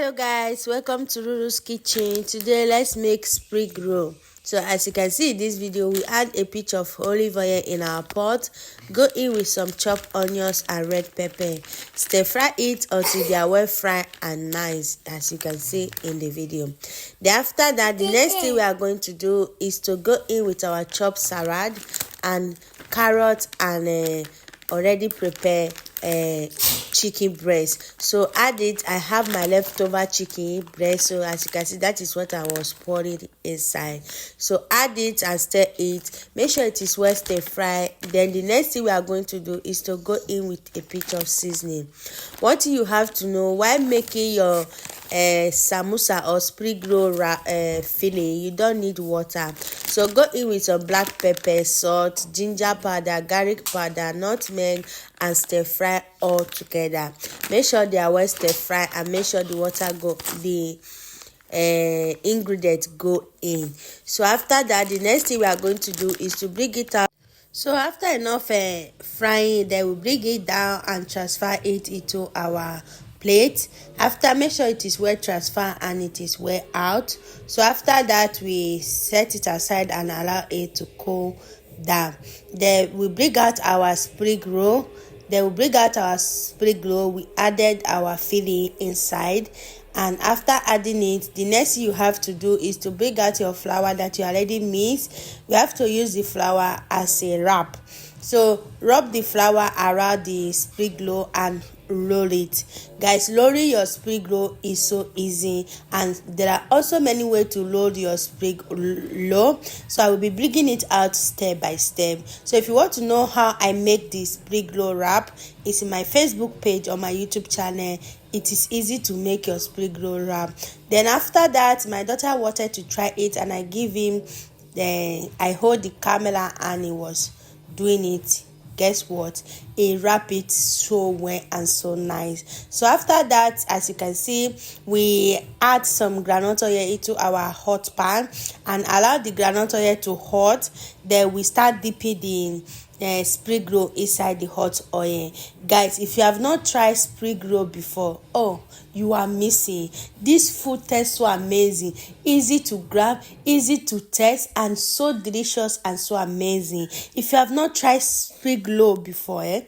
Hello guys, welcome to Ruru's Kitchen. Today let's make sprig roll. So as you can see in this video, we add a pinch of olive oil in our pot. Go in with some chopped onions and red pepper. Stir fry it until they are well fried and nice, as you can see in the video. Then after that, the next thing we are going to do is to go in with our chopped salad and carrot and already prepared chicken breast. So add it. I have my leftover chicken breast, so as you can see, that is what I was pouring inside. So add it and stir it. Make sure it is well stir fry. Then the next thing we are going to do is to go in with a pinch of seasoning. One thing you have to know while making your samosa or sprig roll filling, you don't need water. So go in with some black pepper, salt, ginger powder, garlic powder, nutmeg, and stir fry all together. Make sure they are well stir fry and make sure the water ingredients go in. So after that, the next thing we are going to do is to bring it out. So after enough frying, then we bring it down and transfer it into our plate. After, make sure it is well transferred and it is well out. So after that, we set it aside and allow it to cool down. Then we bring out our sprig roll. We added our filling inside, and after adding it, the next thing you have to do is to bring out your flour that you already mixed. You have to use the flour as a wrap. So rub the flour around the sprig roll and roll it. Guys, rolling your sprig roll is so easy, and there are also many ways to roll your sprig roll. So I will be bringing it out step by step. So if you want to know how I make this sprig roll wrap, it's in my Facebook page or my YouTube channel. It is easy to make your sprig roll wrap. Then after that, my daughter wanted to try it and I give him. Then I hold the camera and he was doing it. Guess what? He wrap it so well and so nice. So after that, as you can see, we add some groundnut oil into our hot pan and allow the groundnut oil to hot. Then we start dipping the sprig roll inside the hot oil. Guys, if you have not tried sprig roll before, oh, you are missing. This food tastes so amazing, easy to grab, easy to taste, and so delicious and so amazing. If you have not tried sprig roll before,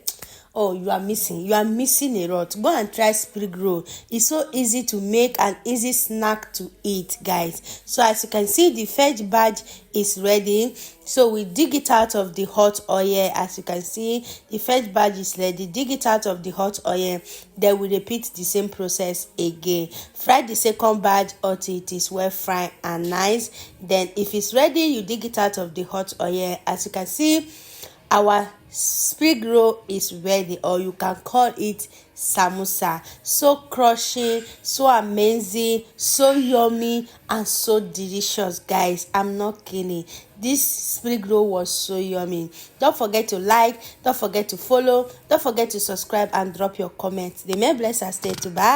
oh, you are missing a lot. Go and try sprig roll. It's so easy to make and easy snack to eat, guys. So as you can see, the first batch is ready. So we dig it out of the hot oil. As you can see, the first batch is ready. Dig it out of the hot oil. Then we repeat the same process again. Fry the second batch until it is well fried and nice. Then if it's ready, you dig it out of the hot oil. As you can see, our sprig roll is ready, or you can call it samosa. So crushing, so amazing, so yummy, and so delicious, guys. I'm not kidding. This sprig roll was so yummy. Don't forget to like, don't forget to follow, don't forget to subscribe and drop your comments. The may bless us. Stay to bye.